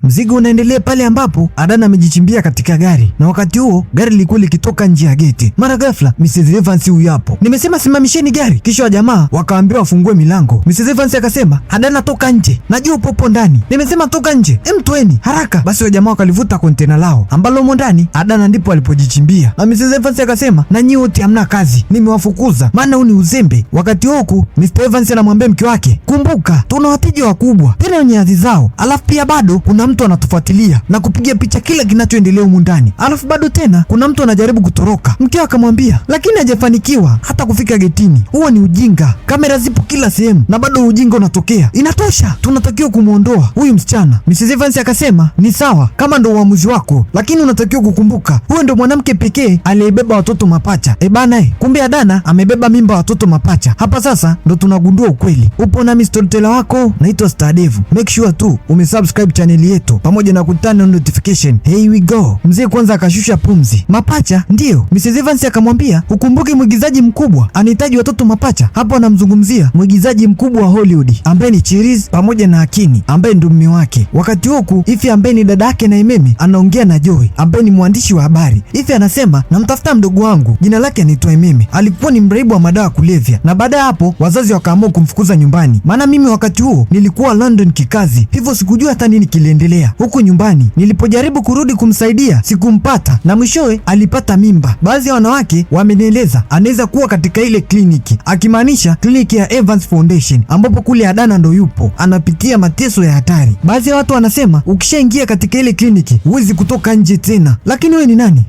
Mzigo unaendelea pale ambapo Adana amejichimbia katika gari, na wakati huo gari lilikuwa likitoka nje ya geti. Mara ghafla Mrs. Evans huyu hapo. Nimesema simamisheni gari. Kisha wajamaa wakaambiwa wafungue milango. Mrs. Evans akasema, Adana toka nje, najua upo ndani. Nimesema toka nje, mtweni haraka. Basi wajamaa wakalivuta kontena lao ambalo humo ndani Adana ndipo alipojichimbia, na Mrs. Evans akasema, na nyinyi wote hamna kazi, nimewafukuza maana huu ni uzembe. Wakati huku Mr. Evans anamwambia mke wake, kumbuka tuna wateja wakubwa tena wenye hadhi zao, alafu pia bado kuna mtu anatufuatilia na kupiga picha kila kinachoendelea humu ndani, alafu bado tena kuna mtu anajaribu kutoroka. Mke akamwambia, lakini hajafanikiwa hata kufika getini. Huo ni ujinga, kamera zipo kila sehemu na bado ujinga unatokea. Inatosha, tunatakiwa kumuondoa huyu msichana. Mrs. Evans akasema, ni sawa kama ndo uamuzi wako, lakini unatakiwa kukumbuka huyo ndo mwanamke pekee aliyebeba watoto mapacha. Bana, kumbe Adana amebeba mimba watoto mapacha. Hapa sasa ndo tunagundua ukweli. Upo nami storyteller wako, naitwa Star Dev. Make sure tu umesubscribe channel yetu pamoja na kutana notification. Here we go. Mzee kwanza akashusha pumzi. Mapacha? Ndio. Mrs. Evans akamwambia, ukumbuke mwigizaji mkubwa anahitaji watoto mapacha. Hapo anamzungumzia mwigizaji mkubwa wa Hollywood ambaye ni Cherise pamoja na Akini ambaye ndo mume wake. Wakati huku Ife ambaye ni dada yake na Ememe anaongea na Joy ambaye ni mwandishi wa habari. Ife anasema, namtafuta mdogo wangu, jina lake anaitwa Ememe, alikuwa ni mraibu wa madawa kulevya, na baada ya hapo wazazi wakaamua kumfukuza nyumbani, maana mimi wakati huo nilikuwa London kikazi, hivyo sikujua hata nini kiliendelea huku nyumbani. Nilipojaribu kurudi kumsaidia sikumpata, na mwishowe alipata mimba. Baadhi ya wanawake wamenieleza anaweza kuwa katika ile kliniki, akimaanisha kliniki ya Evans Foundation, ambapo kule Adana ndo yupo anapitia mateso ya hatari. Baadhi ya watu wanasema ukishaingia katika ile kliniki huwezi kutoka nje tena. Lakini wewe ni nani?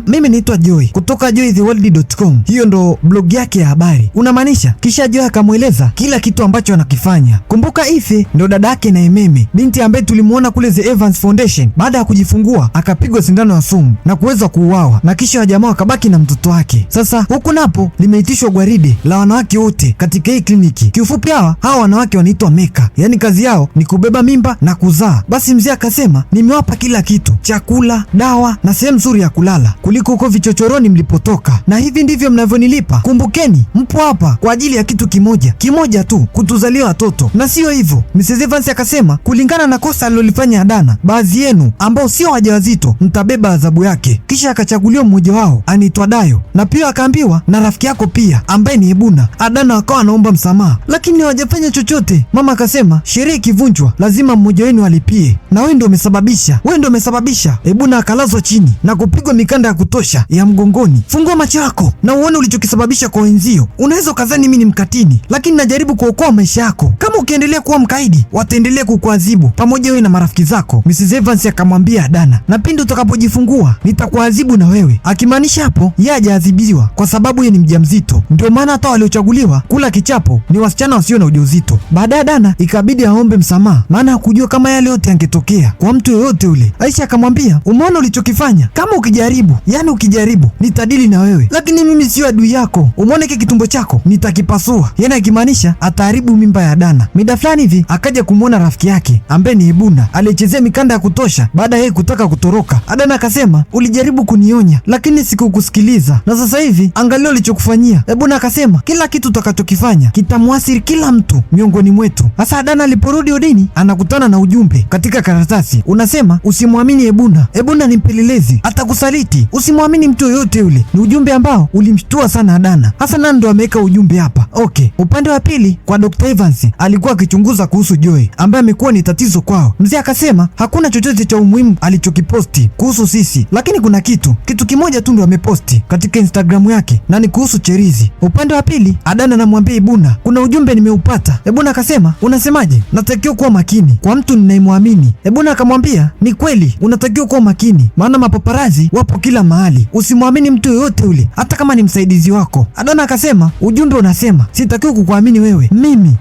Mimi naitwa Joy kutoka joytheworld.com. Hiyo ndo blog yake ya habari. Unamaanisha? Kisha Joy akamweleza kila kitu ambacho anakifanya. Kumbuka Ife ndo dada yake na Ememe, binti ambaye tulimuona kule The Evans Foundation. Baada ya kujifungua akapigwa sindano ya sumu na kuweza kuuawa, na kisha wajamaa wakabaki na mtoto wake. Sasa huku napo limeitishwa gwaride la wanawake wote katika hii kliniki. Kiufupi hawa wanawake wanaitwa meka, yaani kazi yao ni kubeba mimba na kuzaa. Basi mzee akasema, nimewapa kila kitu, chakula, dawa na sehemu nzuri ya kulala kuliko huko vichochoroni mlipotoka, na hivi ndivyo mnavyonilipa. Kumbukeni mpo hapa kwa ajili ya kitu kimoja tu, kutuzalia watoto, na sio hivyo. Mrs. Evans akasema, kulingana na kosa alilofanya Adana, baadhi yenu ambao sio wajawazito mtabeba adhabu yake. Kisha akachaguliwa mmoja wao anaitwa Dayo, na pia akaambiwa na rafiki yako pia ambaye ni Ebuna. Adana akawa anaomba msamaha, lakini hawajafanya chochote. Mama akasema, sheria ikivunjwa lazima mmoja wenu alipie, na wewe ndio umesababisha. Ebuna akalazwa chini na kupigwa mikanda ya kutosha ya mgongoni. Fungua macho yako na uone ulichokisababisha kwa wenzio. Unaweza ukadhani mimi ni mkatini, lakini najaribu kuokoa maisha yako. Kama ukiendelea kuwa mkaidi, wataendelea kukuadhibu pamoja wewe na marafiki zako. Mrs. Evans akamwambia Adana, na pindi utakapojifungua nitakuadhibu na wewe, akimaanisha hapo yeye hajaadhibiwa kwa sababu yeye ni mjamzito. Ndio maana hata waliochaguliwa kula kichapo ni wasichana wasio na ujauzito. Baadaye Adana ikabidi aombe msamaha, maana hakujua kama yale yote yangetokea kwa mtu yoyote ule. Aisha akamwambia, umeona ulichokifanya? Kama ukijaribu nitadili na wewe, lakini mimi sio adui yako. Umeona kile kitumbo chako nitakipasua. Yana ikimaanisha ataharibu mimba ya Adana. Mida fulani hivi akaja kumwona rafiki yake ambaye ni Ebuna aliyechezea mikanda ya kutosha baada ya kutaka kutoroka. Adana akasema, ulijaribu kunionya lakini sikukusikiliza, na sasa hivi angalia ulichokufanyia. Ebuna akasema, kila kitu utakachokifanya kitamwasiri kila mtu miongoni mwetu. Sasa Adana aliporudi odini anakutana na ujumbe katika karatasi unasema, usimwamini Ebuna. Ebuna ni mpelelezi, atakusaliti. Usimwamini mtu yoyote yule. Ni ujumbe ambao ulimshtua sana Adana. Hasa nani ndo ameweka ujumbe hapa? Okay, upande wa pili kwa Dr. Evans alikuwa akichunguza kuhusu Joy ambaye amekuwa ni tatizo kwao. Mzee akasema hakuna chochote cha umuhimu alichokiposti kuhusu sisi, lakini kuna kitu kimoja tu ndo ameposti katika Instagram yake, na ni kuhusu Cherise. Upande wa pili Adana anamwambia Ebuna, kuna ujumbe nimeupata. Ebuna akasema, unasemaje? Natakiwa kuwa makini kwa mtu ninayemwamini. Ebuna akamwambia, ni kweli unatakiwa kuwa makini, maana mapaparazi wapo kila mahali. Usimwamini mtu yoyote ule, hata kama ni msaidizi wako. Adana akasema, ujumbe unasema sitakiwa kukuamini wewe,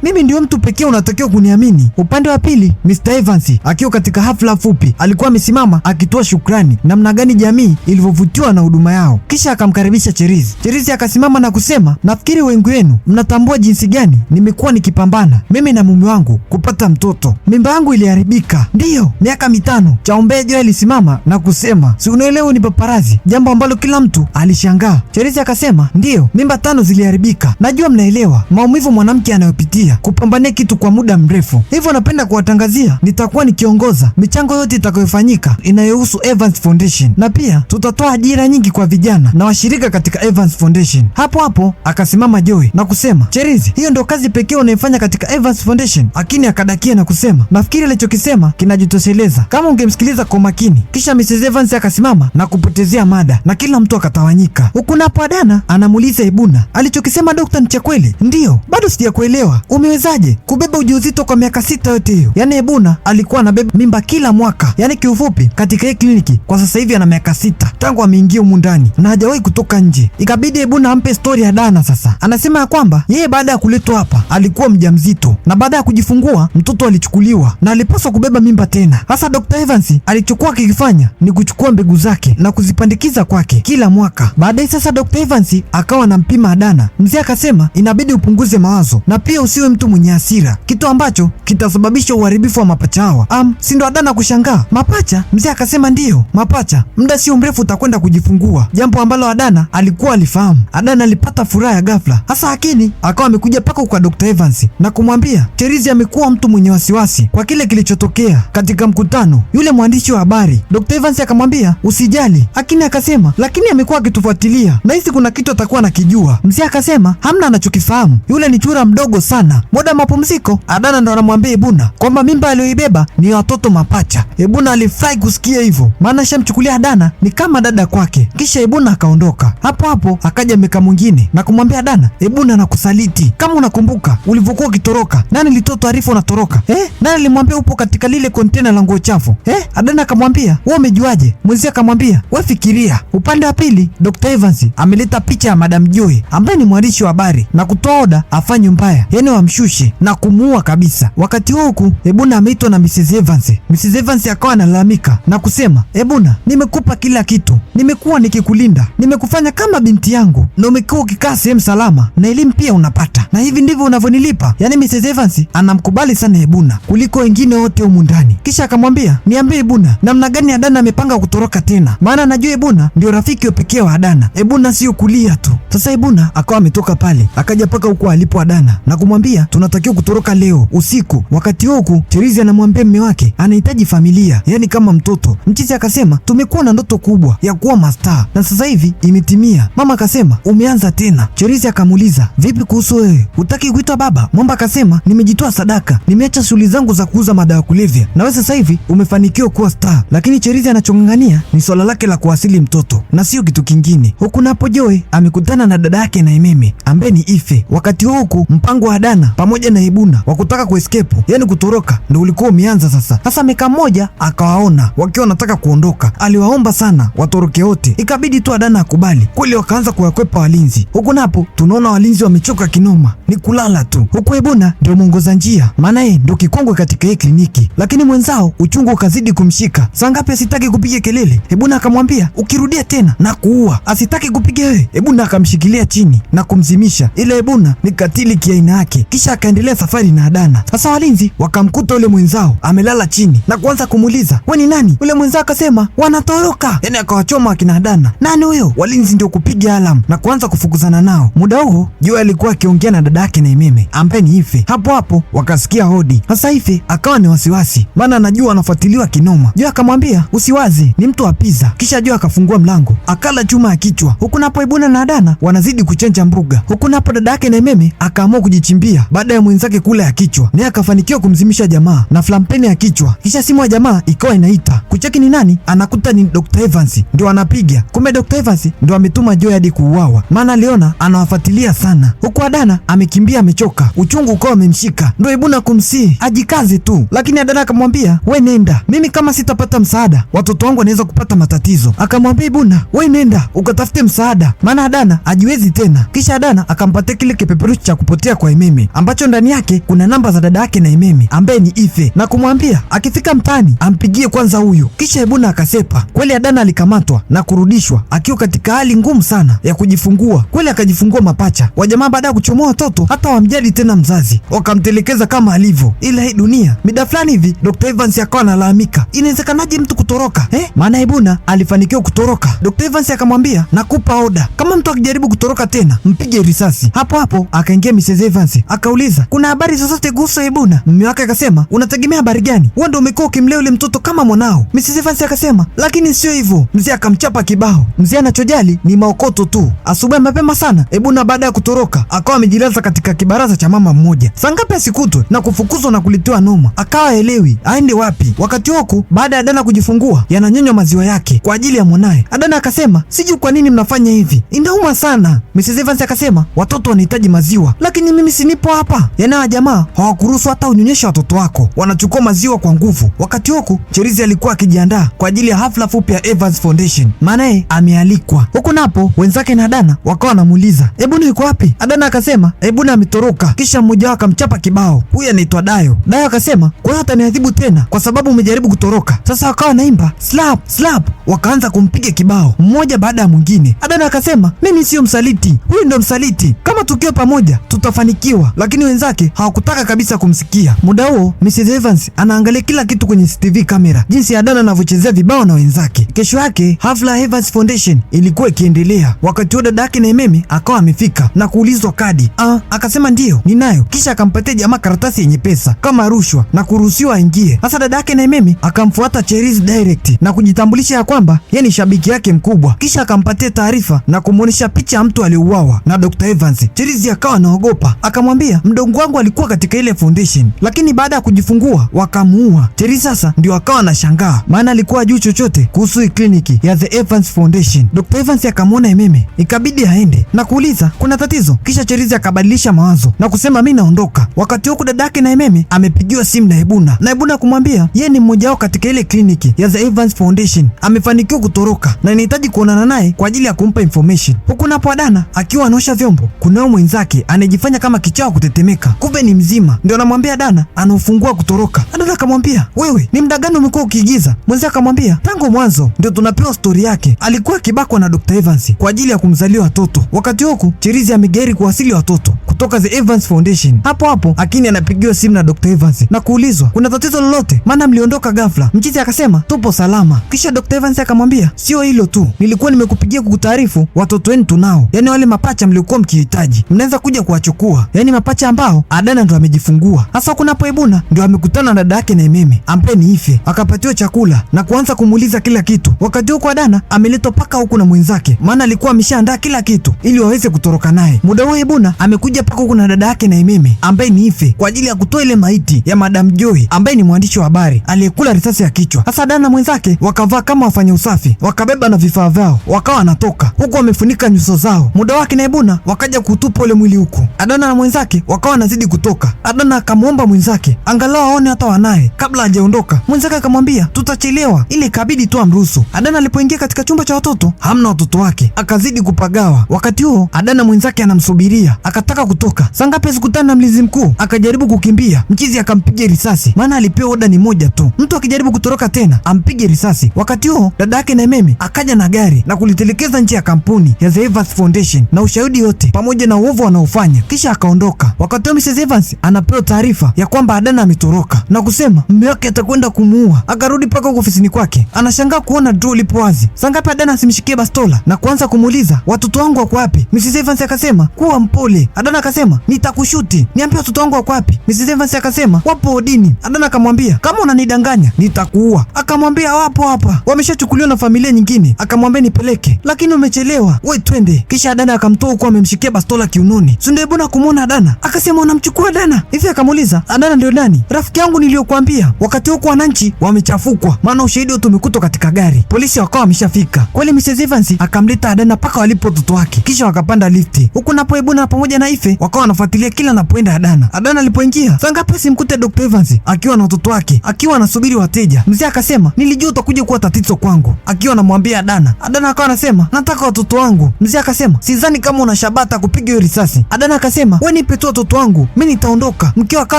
mimi ndio mtu pekee unatakiwa kuniamini. Upande wa pili Mr. Evans akiwa katika hafla fupi alikuwa amesimama akitoa shukrani namna gani jamii ilivyovutiwa na huduma yao. Kisha akamkaribisha Cherise. Cherise akasimama na kusema, nafikiri wengi wenu mnatambua jinsi gani nimekuwa nikipambana mimi na mume wangu kupata mtoto. Mimba yangu iliharibika, ndiyo, miaka 5. Chaombejo alisimama na kusema, si unaelewa ni paparazi, jambo ambalo kila mtu alishangaa. Cherise akasema, ndiyo, mimba 5 ziliharibika. Najua mnaelewa maumivu mwanamke anayopitia kupambania kitu kwa muda mrefu, hivyo napenda kuwatangazia nitakuwa ni kiongozi kuorodha michango yote itakayofanyika inayohusu Evans Foundation, na pia tutatoa ajira nyingi kwa vijana na washirika katika Evans Foundation. Hapo hapo akasimama Joey na kusema, Cherizi, hiyo ndio kazi pekee unaifanya katika Evans Foundation? Lakini akadakia na kusema, nafikiri alichokisema kinajitosheleza kama ungemsikiliza kwa makini. Kisha Mrs. Evans akasimama na kupotezea mada na kila mtu akatawanyika. Huku napo Adana anamuuliza Ebuna, alichokisema dokta ni cha kweli? Ndiyo, bado sijakuelewa, umewezaje kubeba ujauzito kwa miaka 6 yote hiyo? Yani Ebuna alikuwa anabeba mimba kila mwaka. Yani kiufupi, katika hii kliniki kwa sasa hivi ana miaka 6 tangu ameingia humu ndani na hajawahi kutoka nje. Ikabidi Ebuna ampe story ya Dana. Sasa anasema ya kwamba yeye baada ya kuletwa hapa alikuwa mjamzito, na baada ya kujifungua mtoto alichukuliwa na alipaswa kubeba mimba tena. Sasa Dr. Evans alichokuwa akikifanya ni kuchukua mbegu zake na kuzipandikiza kwake kila mwaka. Baadaye sasa Dr. Evans akawa anampima Adana. Mzee akasema inabidi upunguze mawazo na pia usiwe mtu mwenye hasira, kitu ambacho kitasababisha uharibifu wa mapacha hawa. Si ndo Adana kushangaa, mapacha? Mzee akasema ndiyo, mapacha, muda sio mrefu utakwenda kujifungua, jambo ambalo Adana alikuwa alifahamu. Adana alipata furaha ya ghafla hasa, lakini akawa amekuja paka kwa Dr. Evans na kumwambia Cherizi amekuwa mtu mwenye wasiwasi kwa kile kilichotokea katika mkutano yule mwandishi wa habari. Dr. Evans akamwambia usijali, lakini akasema lakini amekuwa akitufuatilia na hisi kuna kitu atakuwa anakijua. Mzee akasema hamna anachokifahamu, yule ni chura mdogo sana. Muda mapumziko, Adana ndo anamwambia Ebuna kwamba mimba aliyoibeba ni watoto mapacha. Ebuna alifurahi kusikia hivyo, maana shamchukulia Adana ni kama dada kwake. Kisha Ebuna akaondoka. Hapo hapo akaja meka mwingine na kumwambia Adana, Ebuna anakusaliti. Kama unakumbuka ulivyokuwa ukitoroka, nani alitoa taarifa unatoroka? Nani alimwambia upo katika lile kontena la nguo chafu? Adana akamwambia wewe umejuaje? Mwenzie akamwambia wewe fikiria. Upande wa pili Dr. Evans ameleta picha ya Madam Joy ambaye ni mwandishi wa habari na kutoa oda afanye mbaya, yani wamshushe na kumuua kabisa. Wakati huku Ebuna ameitwa na Mrs. Evans. Mrs. Evans akawa analalamika na kusema, Ebuna, nimekupa kila kitu, nimekuwa nikikulinda, nimekufanya kama binti yangu na umekuwa ukikaa sehemu salama na elimu pia unapata, na hivi ndivyo unavyonilipa? Yani Mrs. Evans anamkubali sana Ebuna kuliko wengine wote humu ndani. Kisha akamwambia, niambie Ebuna, namna gani Adana amepanga kutoroka tena? Maana najua Ebuna ndio rafiki pekee wa Adana. Ebuna sio kulia tu. Sasa Ebuna akawa ametoka pale akaja paka huko alipo Adana na kumwambia tunatakiwa kutoroka leo usiku. Wakati huku Cherizi anamwambia mume wake anahitaji familia, yani kama mtoto. Mchizi akasema tumekuwa na ndoto kubwa ya kuwa mastaa na sasa hivi imetimia. Mama akasema umeanza tena. Cherizi akamuuliza vipi kuhusu wewe, hutaki kuitwa baba? Mwamba akasema nimejitoa sadaka, nimeacha shughuli zangu za kuuza madawa kulevya na wewe sasa hivi umefanikiwa kuwa star. Lakini Cherizi anachongangania ni swala lake la kuasili mtoto na sio kitu kingine. Huku napo Joy amekutana na dada yake na Ememe ambaye ni Ife. Wakati huku mpango wa Adana pamoja na Ebuna wa kutaka kuescape, yani kutoroka, ndio ulikuwa umeanza sasa. Sasa meka mmoja akawaona wakiwa wanataka kuondoka, aliwaomba sana watoroke wote, ikabidi tu Adana akubali. Kweli wakaanza kuwakwepa walinzi. Huku napo tunaona walinzi wamechoka kinoma, ni kulala tu. Huku Ebuna ndio mwongoza njia, maana yeye ndio kikongwe katika hii kliniki, lakini mwenzao uchungu ukazidi kumshika. Saa ngapi asitaki kupiga kelele, Ebuna akamwambia ukirudia tena na kuua. Asitaki kupiga wewe, Ebuna akamshikilia chini na kumzimisha. Ile Ebuna ni katili kiaina yake. Kisha akaendelea safari na Adana. Sasa walinzi wakamkuta ule mwenzao amelala chini na kuanza kumuuliza wewe ni nani? Ule mwenzao akasema wanatoroka, yani akawachoma akina Adana. Nani huyo? Walinzi ndio kupiga alarm na kuanza kufukuzana nao. Muda huo Joy alikuwa akiongea na dada yake na Ememe ambaye ni Ife. Hapo hapo wakasikia hodi. Sasa Ife akawa ni wasiwasi, maana anajua anafuatiliwa kinoma. Joy akamwambia usiwazi, ni mtu wa pizza. Kisha Joy akafungua mlango akala chuma ya kichwa. Huku napo Ebuna na Adana wanazidi kuchenja mbuga. Huku napo dada yake na Ememe akaamua kujichimbia baada ya mwenzake kula ya kichwa, naye akafanikiwa kumzimisha jamaa na flampeni ya kichwa. Kisha simu ya jamaa ikawa inaita kucheki ni nani, anakuta ni Dr. Evans ndio anapiga. Kumbe Dr. Evans ndio ametuma Joy hadi kuuawa, maana aliona anawafuatilia sana. Huku Adana amekimbia amechoka, uchungu ukawa umemshika. Ndio Ebuna kumsii ajikaze tu, lakini Adana akamwambia we nenda, mimi kama sitapata msaada watoto wangu wanaweza kupata matatizo. Akamwambia Ebuna we nenda ukatafute msaada, maana Adana ajiwezi tena. Kisha Adana akampatia kile kipeperushi cha kupotea kwa Ememe ambacho ndani yake kuna namba za dada yake na Ememe ambaye ni Ife, na kumwambia akifika mtaani ampigie kwanza huyo. Kisha Ebuna akasepa. Kweli Adana alikamatwa na kurudishwa akiwa katika hali ngumu sana ya kujifungua. Kweli akajifungua mapacha. Wajamaa baada ya kuchomoa watoto hata wamjali tena mzazi, wakamtelekeza kama alivyo. Ila hii dunia mida fulani hivi Dr. Evans akawa analalamika, inawezekanaje mtu kutoroka maana Ebuna alifanikiwa kutoroka. Dr. Evans akamwambia, nakupa oda, kama mtu akijaribu kutoroka tena mpige risasi. Hapo hapo akaingia Mrs. Evans akauliza, kuna habari zozote kuhusu Ebuna? Mume wake akasema, unategemea habari gani? Wewe ndio umekuwa ukimlea yule mtoto kama mwanao. Mrs. Evans akasema, lakini sio hivyo. Mzee akamchapa kibao. Mzee anachojali ni maokoto tu. Asubuhi mapema sana Ebuna baada ya kutoroka akawa amejilaza katika kibaraza cha mama mmoja. Saa ngapi asikutwe na kufukuzwa na kulitiwa noma, akawa elewi aende wapi. Wakati huko baada ya Adana kujifungua yananyonywa maziwa yake kwa ajili ya mwanae. Adana akasema, sijui kwa nini mnafanya hivi, inauma sana. Mrs. Evans akasema, watoto wanahitaji maziwa, lakini mimi sinipo hapa. Yana jamaa hawakuruhusu hata unyonyesha watoto wako, wanachukua maziwa kwa nguvu. Wakati huko Cherizi alikuwa akijiandaa kwa ajili ya hafla fupi ya Evans Foundation, maanaye amealikwa. Huko napo wenzake na Adana wakawa wanamuuliza, Ebuna yuko wapi? Adana akasema, Ebuna ametoroka. Kisha mmoja wao akamchapa kibao. Huyu anaitwa Dayo. Dayo akasema, kwa hiyo ataniadhibu tena kwa sababu umejaribu kutoroka. Sasa wakawa naimba slap slap, wakaanza kumpiga kibao mmoja baada ya mwingine. Adana akasema, mimi sio msaliti, huyu ndo msaliti, kama tukiwa pamoja tutafanikiwa. Lakini wenzake hawakutaka kabisa kumsikia. Muda huo Mrs. Evans anaangalia kila kitu kwenye CCTV kamera, jinsi Adana anavyochezea vibao na wenzake. Kesho yake hafla ya Evans Foundation ilikuwa ikiendelea. Wakati huo dada yake na Ememe akawa amefika na kuulizwa kadi. Akasema ndiyo ninayo. Kisha akampatia jamaa karatasi yenye pesa kama rushwa na kuruhusiwa aingie. Sasa dada yake na Ememe akamfuata Cherizi direct na kujitambulisha ya kwamba yeye ni shabiki yake mkubwa. Kisha akampatia taarifa na kumuonesha picha ya mtu aliuawa na Dr. Evans. Cherizi akawa anaogopa, akamwambia, mdogo wangu alikuwa katika ile foundation, lakini baada ya kujifungua wakamuua. Cherizi sasa ndio akawa anashangaa, maana alikuwa juu chochote kuhusu kliniki ya The Evans Foundation. Dr. Evans akamwona Ememe, ikabidi aende na kuuliza kuna tatizo. Kisha Cherizi akabadilisha mawazo na kusema mimi naondoka. Wakati huko dadake na Ememe amepigiwa simu na Ebuna, na Ebuna kumwambia yeye ni mmoja wao katika ile kliniki ya The Evans Foundation, amefanikiwa kutoroka na inahitaji kuonana naye kwa ajili ya kumpa information. Huku napo Adana akiwa anaosha vyombo, kunao mwenzake anajifanya kama kichaa kutetemeka, kumbe ni mzima. Ndio anamwambia Adana anaufungua kutoroka. Adana akamwambia, wewe ni muda gani umekuwa ukiigiza? Mwenzake akamwambia, tangu mwanzo. Ndio tunapewa story yake, alikuwa akibakwa na Dr. Evans kwa ajili ya kumzalia watoto. Wakati huku Cherizi amegari kuwasili watoto kutoka The Evans Foundation. Hapo hapo Akini anapigiwa simu na Dr. Evans na kuulizwa kuna tatizo lolote, maana mliondoka ghafla. Mchizi akasema tupo salama. Kisha Dr. Evans akamwambia, sio hilo tu, nilikuwa nimekupigia kukutaarifu watoto wenu tunao, yani wale mapacha mliokuwa mkihitaji, mnaweza kuja kuwachukua, yani mapacha ambao Adana ndo amejifungua. Hasa kunapo Ebuna ndio amekutana na dada yake na Ememe ambaye ni Ife, akapatiwa chakula na kuanza kumuuliza kila kitu. Wakati huko Adana ameletwa paka huku na mwenzake, maana alikuwa ameshaandaa kila kitu ili waweze kutoroka naye. Muda huo Ebuna amekuja paka huku na dada yake na Ememe ambaye ni Ife kwa ajili ya kutoa ile maiti ya Madam Joy ambaye ni mwandishi wa habari aliyekula risasi ya kichwa. Sasa Adana na mwenzake wakavaa kama wafanya usafi, wakabeba na vifaa vyao, wakawa wanatoka huku wamefunika nyuso zao. Muda wake na Ebuna wakaja kutupa ule mwili huku. Adana na mwenzake wakawa wanazidi kutoka. Adana akamwomba mwenzake angalau aone hata wanaye kabla hajaondoka. Mwenzake akamwambia tutachelewa, ili ikabidi tu amruhusu. Adana alipoingia katika chumba cha watoto hamna watoto wake, akazidi kupagawa. Wakati huo Adana mwenzake anamsubiria, akataka kutoka. Sangapi asikutana na mlinzi mkuu, akajaribu kukimbia. Mchizi akampiga risasi, maana alipewa oda ni moja tu, mtu akijaribu kutoroka tena ampige risasi. Wakati huo dada yake na Ememe akaja na gari na kulitelekeza nje ya kampuni ya The Evans Foundation na ushahidi yote pamoja na uovu wanaofanya, kisha akaondoka. Wakati huo Mrs. Evans anapewa taarifa ya kwamba Adana ametoroka na kusema mume wake atakwenda kumuua. Akarudi paka ofisini kwake, anashangaa kuona draw lipo wazi. Sangapi Adana asimshikie bastola na kuanza kumuuliza watoto wangu wako wapi? Mrs. Evans akasema kuwa mpole. Adana akasema nitakushuti, niambie watoto wangu wako wapi? Mrs. Evans akasema wapo odini. Adana akamwambia kama unanidanganya nitakuua. Akamwambia wapo hapa, wameshachukuliwa na familia nyingine. Akamwambia nipeleke, lakini umechelewa, wewe twende. Kisha Adana akamtoa huko amemshikia bastola kiunoni. Sunde Ebuna kumuona Adana akasema unamchukua Adana hivi? Akamuuliza Adana ndio nani? Rafiki yangu niliyokuambia. Wakati huko wananchi wamechafukwa, maana ushahidi wote umekutwa katika gari, polisi wakawa wameshafika. Kweli Mrs. Evans akamleta Adana paka walipo watoto wake, kisha wakapanda lifti. Huku napo Ebuna pamoja na Ife wakawa wanafuatilia kila anapoenda Adana. Adana alipoingia sangapi simkute Dr. Evans akiwa na watoto wake, akiwa anasubiri wateja. Mzee akasema nilijua utakuja kuwa tatizo kwangu, akiwa anamwambia Adana. Adana akawa anasema nataka watoto wangu. Mzee akasema sidhani kama una shabata kupiga hiyo risasi. Adana akasema wewe nipe tu watoto wangu, mimi nitaondoka. Mkeo akawa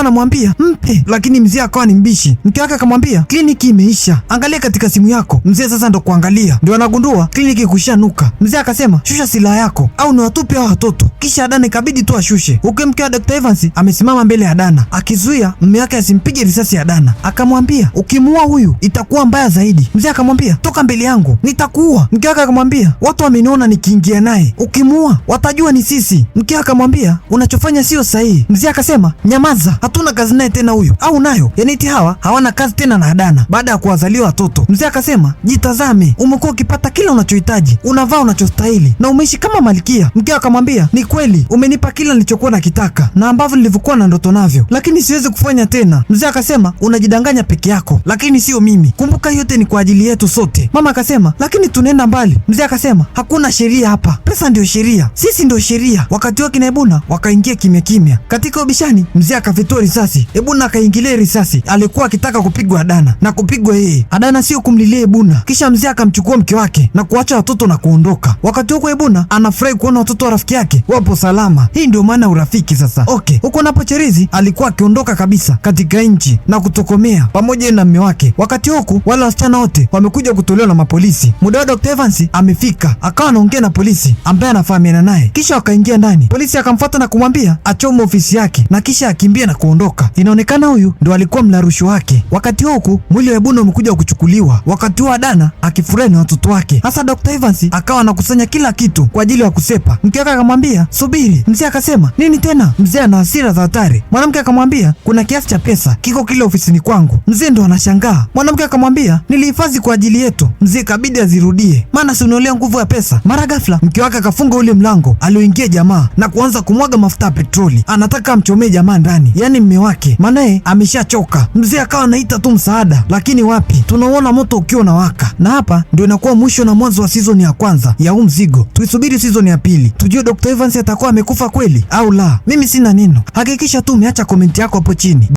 anamwambia mpe, lakini mzee akawa ni mbishi. Mke wake akamwambia kliniki imeisha, angalia katika simu yako. Mzee sasa ndo kuangalia, ndio anagundua kliniki kushanuka. Mzee akasema shusha silaha yako au ni watupe hao watoto. Kisha Adana ikabidi tu ashushe, huku mke wa Dr. Evans amesimama mbele ya Dana akizuia mume wake asimpige risasi ya Dana. Akamwambia, ukimuua huyu itakuwa mbaya zaidi. Mzee akamwambia, toka mbele yangu, nitakuua. Mke wake akamwambia, watu wameniona nikiingia naye, ukimuua watajua ni sisi. Mke akamwambia, unachofanya sio sahihi. Mzee akasema, nyamaza, hatuna kazi naye tena huyo, au nayo yaniti hawa hawana kazi tena na Dana baada ya kuwazalia watoto. Mzee akasema, jitazame, umekuwa ukipata kila unachohitaji, unavaa unachostahili na umeishi kama malkia. Mke akamwambia, ni kweli umenipa kila nilichokuwa nakitaka na ambavyo nilivyokuwa na ndoto navyo, lakini siwezi kufanya tena. Mzee akasema, unajidanganya peke yako, lakini sio mimi. Kumbuka yote ni kwa ajili yetu sote. Mama akasema, lakini tunaenda mbali. Mzee akasema, hakuna sheria hapa, pesa ndio sheria, sisi ndio sheria. Wakati wake na Ebuna wakaingia kimya kimya. Katika ubishani, mzee akavitoa risasi, Ebuna akaingilia risasi. Alikuwa akitaka kupigwa Adana na kupigwa yeye. Adana sio kumlilia Ebuna. Kisha mzee akamchukua mke wake na kuacha watoto na kuondoka. Wakati huko Ebuna anafurahi kuona watoto wa rafiki yake wapo salama. Hii ndio maana urafiki sasa. Huko napo Cherizi alikuwa akiondoka kabisa katika nchi na kutokomea pamoja na mume wake. Wakati huku wale wasichana wote wamekuja kutolewa na mapolisi. Muda wa Dr. Evans amefika, akawa anaongea na polisi ambaye anafahamiana naye. Kisha wakaingia ndani. Polisi akamfuata na kumwambia achome ofisi yake na kisha akimbia na kuondoka. Inaonekana huyu ndo alikuwa mlarushi wake. Wakati huku mwili wa Ebuna umekuja kuchukuliwa. Wakati wa Dana akifurahi na watoto wake. Hasa Dr. Evans akawa anakusanya kila kitu kwa ajili ya kusepa. Mke wake akamwambia, subiri. Mzee akasema, nini tena? Mzee ana hasira za hatari. Mwanamke akamwambia, kuna kiasi cha pesa kiko kile ofisini kwangu. Mzee ndo anashangaa. Mwanamke akamwambia, nilihifadhi kwa ajili yetu. Mzee kabidi azirudie, maana si unaolea nguvu ya pesa. Mara ghafla mke wake akafunga ule mlango alioingia jamaa na kuanza kumwaga mafuta ya petroli. Anataka amchomee jamaa ndani, yani mme wake, maanaye ameshachoka. Mzee akawa anaita tu msaada, lakini wapi, tunauona moto ukiwa unawaka. Na hapa ndio inakuwa mwisho na mwanzo wa season ya kwanza ya huu mzigo. Tuisubiri season ya pili tujue Dr. Evans atakuwa amekufa kweli au la. Mimi sina neno. Hakikisha tu umeacha komenti yako hapo chini.